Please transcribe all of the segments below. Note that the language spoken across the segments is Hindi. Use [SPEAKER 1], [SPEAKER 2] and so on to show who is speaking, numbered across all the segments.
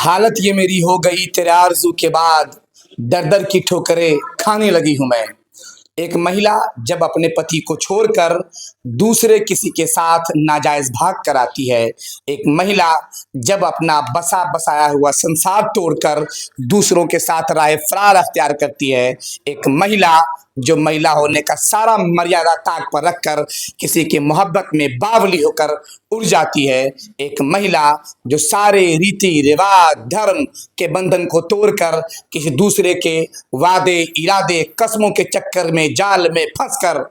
[SPEAKER 1] हालत ये मेरी हो गई तेरे आरज़ू के बाद, दर दर की ठोकरें खाने लगी हूँ मैं। एक महिला जब अपने पति को छोड़कर दूसरे किसी के साथ नाजायज़ भाग कर आती है, एक महिला जब अपना बसा बसाया हुआ संसार तोड़कर दूसरों के साथ राह फ़रार अख्तियार करती है, एक महिला जो महिला होने का सारा मर्यादा ताक पर रखकर किसी की मोहब्बत में बावली होकर उड़ जाती है, एक महिला जो सारे रीति रिवाज धर्म के बंधन को तोड़कर किसी दूसरे के वादे इरादे कस्मों के चक्कर में जाल में फंसकर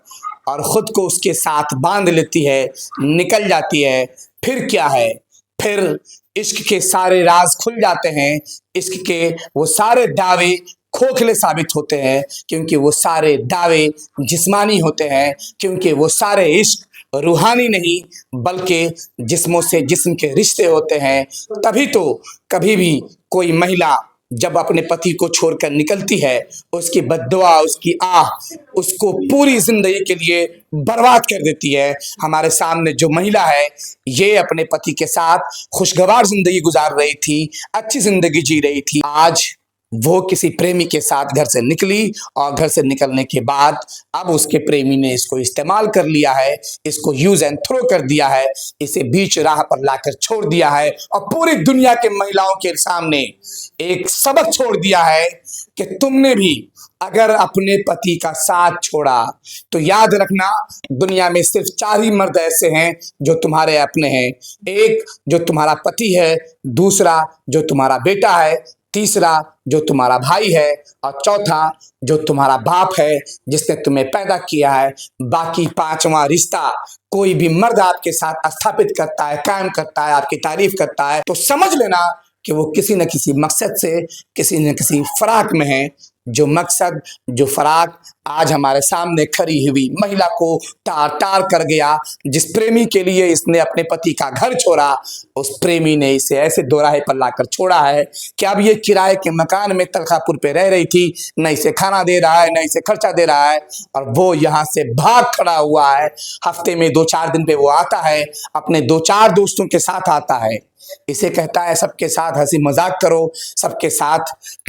[SPEAKER 1] और खुद को उसके साथ बांध लेती है, निकल जाती है। फिर क्या है, फिर इश्क के सारे राज खुल जाते हैं, इश्क के वो सारे दावे खोखले साबित होते हैं, क्योंकि वो सारे दावे जिस्मानी होते हैं, क्योंकि वो सारे इश्क रूहानी नहीं बल्कि जिस्मों से जिस्म के रिश्ते होते हैं। तभी तो कभी भी कोई महिला जब अपने पति को छोड़कर निकलती है, उसकी बद्दुआ उसकी आह उसको पूरी जिंदगी के लिए बर्बाद कर देती है। हमारे सामने जो महिला है ये अपने पति के साथ खुशगवार जिंदगी गुजार रही थी, अच्छी जिंदगी जी रही थी। आज वो किसी प्रेमी के साथ घर से निकली और घर से निकलने के बाद अब उसके प्रेमी ने इसको इस्तेमाल कर लिया है, इसको यूज एंड थ्रो कर दिया है, इसे बीच राह पर लाकर छोड़ दिया है और पूरी दुनिया के महिलाओं के सामने एक सबक छोड़ दिया है कि तुमने भी अगर अपने पति का साथ छोड़ा तो याद रखना दुनिया में सिर्फ 4 ही मर्द ऐसे हैं जो तुम्हारे अपने हैं। एक जो तुम्हारा पति है, दूसरा जो तुम्हारा बेटा है, तीसरा जो तुम्हारा भाई है और चौथा जो तुम्हारा बाप है जिसने तुम्हें पैदा किया है। बाकी 5वां रिश्ता कोई भी मर्द आपके साथ स्थापित करता है, कायम करता है, आपकी तारीफ करता है तो समझ लेना कि वो किसी न किसी मकसद से किसी न किसी फराक में है। जो मकसद जो फराक आज हमारे सामने खड़ी हुई महिला को टार टार कर गया, जिस प्रेमी के लिए इसने अपने पति का घर छोड़ा, उस प्रेमी ने इसे ऐसे दोराहे पर लाकर छोड़ा है कि अब ये किराए के मकान में तलखापुर पे रह रही थी, न इसे खाना दे रहा है न इसे खर्चा दे रहा है और वो यहाँ से भाग खड़ा हुआ है। हफ्ते में 2-4 दिन पे वो आता है, अपने 2-4 दोस्तों के साथ आता है, इसे कहता है सबके साथ हंसी मजाक करो, सबके साथ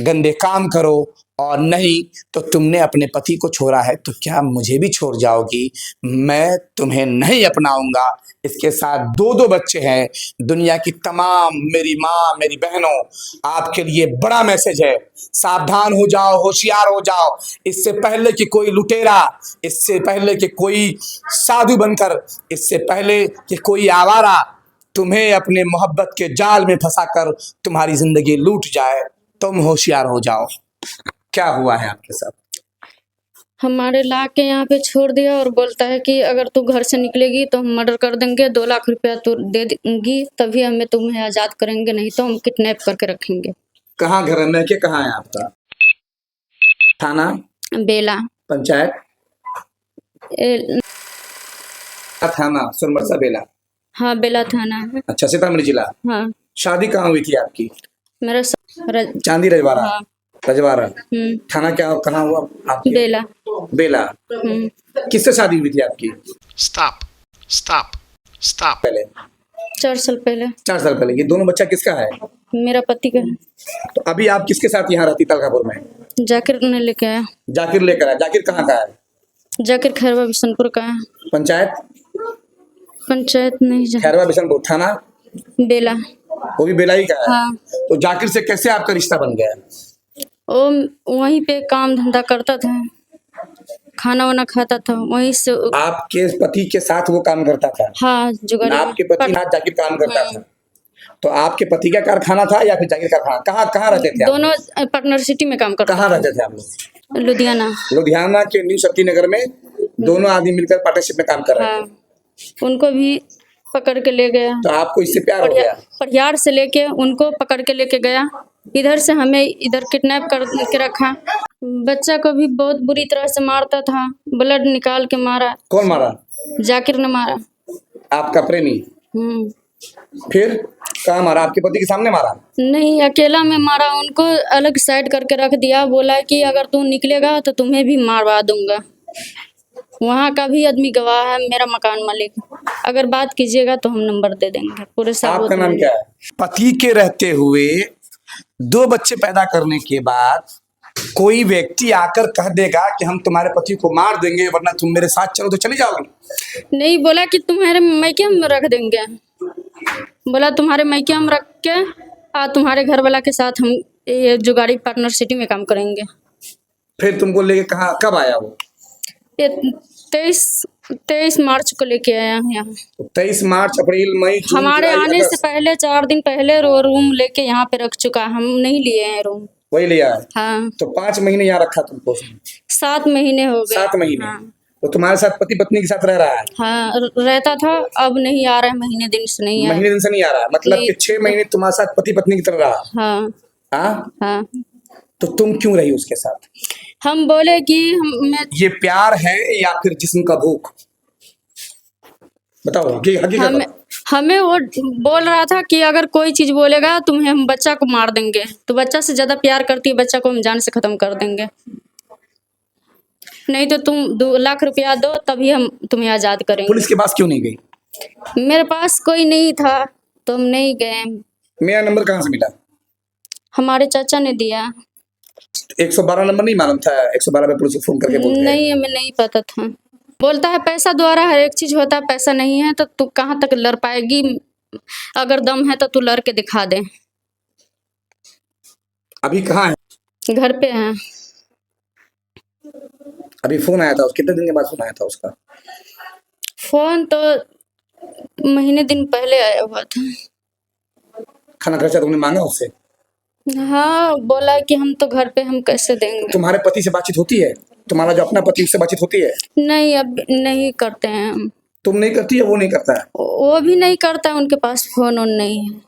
[SPEAKER 1] गंदे काम करो और नहीं तो तुमने अपने पति को छोड़ा है तो क्या मुझे भी छोड़ जाओगी? मैं तुम्हें नहीं अपनाऊंगा। इसके साथ 2-2 बच्चे हैं। दुनिया की तमाम मेरी माँ मेरी बहनों आपके लिए बड़ा मैसेज है, सावधान हो जाओ, होशियार हो जाओ। इससे पहले कि कोई लुटेरा, इससे पहले कि कोई साधु बनकर, इससे पहले कि कोई आवारा तुम्हें अपने मोहब्बत के जाल में फंसाकर तुम्हारी जिंदगी लूट जाए, तुम होशियार हो जाओ। क्या हुआ है आपके साथ?
[SPEAKER 2] हमारे ला के यहाँ पे छोड़ दिया और बोलता है कि अगर तू घर से निकलेगी तो हम मर्डर कर देंगे, 2 लाख रुपया तू दे देंगी तभी हमें तुम्हें आज़ाद करेंगे, नहीं तो हम किडनैप करके रखेंगे।
[SPEAKER 1] कहाँ घर है? मैं के कहाँ है आपका? थाना
[SPEAKER 2] बेला
[SPEAKER 1] पंचायत थाना सोनबरसा बेला।
[SPEAKER 2] हाँ बेला थाना है।
[SPEAKER 1] अच्छा, सीतामढ़ी जिला।
[SPEAKER 2] हाँ।
[SPEAKER 1] शादी कहाँ हुई थी आपकी?
[SPEAKER 2] मेरा
[SPEAKER 1] चांदी रजवाड़ा।
[SPEAKER 2] हाँ।
[SPEAKER 1] रजवाड़ा। थाना क्या कहाँ हुआ आपकी?
[SPEAKER 2] बेला।
[SPEAKER 1] बेला। किससे शादी हुई थी आपकी?
[SPEAKER 3] स्टॉप
[SPEAKER 1] पहले
[SPEAKER 2] 4 साल पहले।
[SPEAKER 1] 4 साल पहले। ये दोनों बच्चा किसका है?
[SPEAKER 2] मेरा पति का है।
[SPEAKER 1] तो अभी आप किसके साथ यहाँ रहती तलकापुर में?
[SPEAKER 2] जाकिर ने लेके आया।
[SPEAKER 1] जाकिर लेकर आया। जाकिर कहाँ का है?
[SPEAKER 2] जाकिर खैरवा बिशनपुर का है। पंचायत नहीं,
[SPEAKER 1] खैरवा बिशनपुर। थाना
[SPEAKER 2] बेला।
[SPEAKER 1] वो भी बेला ही का है।
[SPEAKER 2] हाँ।
[SPEAKER 1] तो जाकिर से कैसे आपका रिश्ता बन गया?
[SPEAKER 2] वो वहीं पे काम धंधा करता था, खाना वाना खाता था वहीं से।
[SPEAKER 1] आपके पति के साथ वो काम करता था?
[SPEAKER 2] हाँ, जुगाड़ी।
[SPEAKER 1] आपके पति के साथ जाकिर काम करता था? तो आपके पति का कारखाना था या फिर जाकिर का कारखाना? कहाँ रहते थे?
[SPEAKER 2] दोनों पार्टनर सिटी में काम करते।
[SPEAKER 1] कहाँ रहते थे आप लोग?
[SPEAKER 2] लुधियाना
[SPEAKER 1] के न्यू शक्ति नगर में दोनों आदमी मिलकर पार्टनरशिप में काम कर रहे थे।
[SPEAKER 2] हाँ। उनको भी पकड़ के ले गया।
[SPEAKER 1] तो आपको इससे प्यार हो गया?
[SPEAKER 2] परियार से लेके उनको पकड़ के लेके गया, इधर से हमें इधर किडनैप कर के रखा। बच्चा को भी बहुत बुरी तरह से मारता था, ब्लड निकाल के मारा।
[SPEAKER 1] कौन मारा?
[SPEAKER 2] जाकिर ने मारा।
[SPEAKER 1] आपका प्रेमी? फिर कहाँ मारा? आपके पति के सामने मारा?
[SPEAKER 2] नहीं, अकेला में मारा। उनको अलग साइड करके रख दिया, बोला कि अगर तू निकलेगा तो तुम्हें भी मारवा दूंगा। वहाँ का भी आदमी गवाह है, मेरा मकान मालिक। अगर बात कीजिएगा तो हम नंबर दे देंगे पूरे।
[SPEAKER 1] आपका नाम क्या है? पति के रहते हुए 2 बच्चे पैदा करने के बाद कोई व्यक्ति आकर कह देगा कि हम तुम्हारे पति को मार देंगे वरना तुम मेरे साथ चलो, तो चली जाओगी?
[SPEAKER 2] नहीं, बोला कि तुम्हारे मैके हम रख देंगे। बोला तुम्हारे मैके हम रख के तुम्हारे घर वाला के साथ हम ये जुगाड़ी पार्टनर सिटी में काम करेंगे।
[SPEAKER 1] फिर तुमको लेके कहाँ कब आया वो?
[SPEAKER 2] ये 23 मार्च को लेके आया है यहाँ।
[SPEAKER 1] 23 मार्च, अप्रैल, मई, जून,
[SPEAKER 2] हमारे
[SPEAKER 1] जुलाई,
[SPEAKER 2] आने से
[SPEAKER 1] अगस्त।
[SPEAKER 2] पहले 4 दिन पहले रूम लेके यहाँ पे रख चुका, हम नहीं लिए हैं रूम।
[SPEAKER 1] वही लिया है।
[SPEAKER 2] हाँ,
[SPEAKER 1] तो 5 महीने यहाँ रखा तुमको उसने?
[SPEAKER 2] 7 महीने हो गए।
[SPEAKER 1] 7 महीने।
[SPEAKER 2] हाँ,
[SPEAKER 1] तो तुम्हारे साथ पति पत्नी के साथ रह रहा है?
[SPEAKER 2] हाँ, रहता था, अब नहीं आ रहा है, महीने दिन से नहीं आ
[SPEAKER 1] महीने दिन से नहीं आ रहा, मतलब
[SPEAKER 2] नहीं।
[SPEAKER 1] कि 6 महीने तुम्हारे साथ पति पत्नी की तरह रहा?
[SPEAKER 2] हाँ,
[SPEAKER 1] हाँ।
[SPEAKER 2] हाँ।
[SPEAKER 1] तो तुम क्यों रही उसके साथ?
[SPEAKER 2] हम बोले कि मैं
[SPEAKER 1] ये प्यार है या फिर जिस्म का भूख? बताओ हकीकत
[SPEAKER 2] हमें
[SPEAKER 1] बताओ।
[SPEAKER 2] हमें वो बोल रहा था कि अगर कोई चीज बोलेगा तुम्हें हम बच्चा को मार देंगे, तो बच्चा से ज्यादा प्यार करती है, बच्चा को हम जान से खत्म कर देंगे, नहीं तो तुम 2 लाख रुपया दो तभी हम तुम्हें आजाद करेंगे।
[SPEAKER 1] पुलिस के पास क्यों नहीं गई?
[SPEAKER 2] मेरे पास कोई नहीं था तो हम नहीं गए।
[SPEAKER 1] मेरा नंबर कहाँ से मिला?
[SPEAKER 2] हमारे चाचा ने दिया।
[SPEAKER 1] 112 नंबर नहीं मालूम था? 112 पे पुलिस को फोन करके बोलते हैं।
[SPEAKER 2] नहीं, हमें नहीं पता था। बोलता है पैसा द्वारा हर एक चीज होता है, पैसा नहीं है तो तू कहाँ तक लड़ पाएगी, अगर दम है तो तू लड़ के दिखा दे।
[SPEAKER 1] अभी कहाँ है?
[SPEAKER 2] घर पे है।
[SPEAKER 1] अभी फोन आया था, कितने दिन के बाद फोन आया था उसका?
[SPEAKER 2] फोन तो महीने दिन पहले आया हुआ था।
[SPEAKER 1] खाना खर्चा तुमने मांगा उससे?
[SPEAKER 2] हाँ, बोला कि हम तो घर पे हम कैसे देंगे।
[SPEAKER 1] तुम्हारे पति से बातचीत होती है? तुम्हारा जो अपना पति, उससे बातचीत होती है?
[SPEAKER 2] नहीं, अब नहीं करते हैं हम।
[SPEAKER 1] तुम नहीं करती है, वो नहीं करता है?
[SPEAKER 2] वो भी नहीं करता है, उनके पास फोन ऑन नहीं है।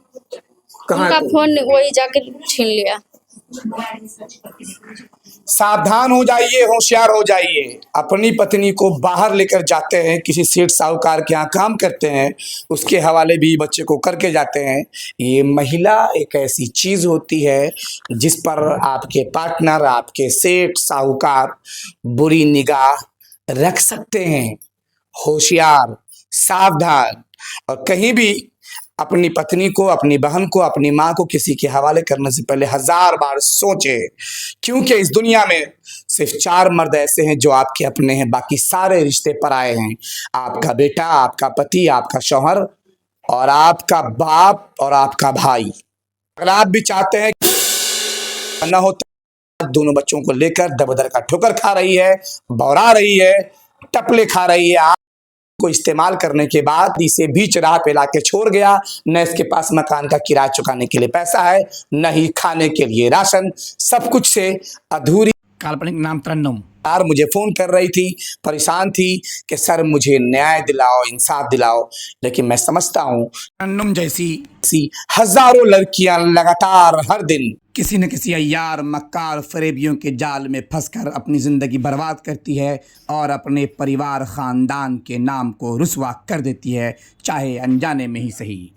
[SPEAKER 1] कहाँ
[SPEAKER 2] उनका
[SPEAKER 1] है?
[SPEAKER 2] फोन वही जाके छीन लिया।
[SPEAKER 1] सावधान हो जाइए, होशियार हो जाइए। अपनी पत्नी को बाहर लेकर जाते हैं, किसी सेठ साहूकार के यहाँ काम करते हैं, उसके हवाले भी बच्चे को करके जाते हैं। ये महिला एक ऐसी चीज होती है जिस पर आपके पार्टनर, आपके सेठ साहूकार बुरी निगाह रख सकते हैं। होशियार, सावधान, और कहीं भी अपनी पत्नी को, अपनी बहन को, अपनी माँ को किसी के हवाले करने से पहले 1000 बार सोचे, क्योंकि इस दुनिया में सिर्फ 4 मर्द ऐसे हैं जो आपके अपने हैं, बाकी सारे रिश्ते पराए हैं। आपका बेटा, आपका पति, आपका शौहर, और आपका बाप, और आपका भाई। अगर आप भी चाहते हैं ना हो तो दोनों बच्चों को लेकर दबदर का ठोकर खा रही है, बौरा रही है, टपले खा रही है, को इस्तेमाल करने के बाद इसे बीच राह पे लाके छोड़ गया। न इसके पास मकान का किराया चुकाने के लिए पैसा है, न ही खाने के लिए राशन, सब कुछ से अधूरी। काल्पनिक नाम तरन्नुम यार मुझे फोन कर रही थी, परेशान थी कि सर मुझे न्याय दिलाओ, इंसाफ दिलाओ। लेकिन मैं समझता हूँ तरन्नुम जैसी हजारों लड़कियां लगातार हर दिन किसी न किसी अय्यार, मक्कार, फरेबियों के जाल में फंसकर अपनी जिंदगी बर्बाद करती है और अपने परिवार, खानदान के नाम को रुसवा कर देती है, चाहे अनजाने में ही सही।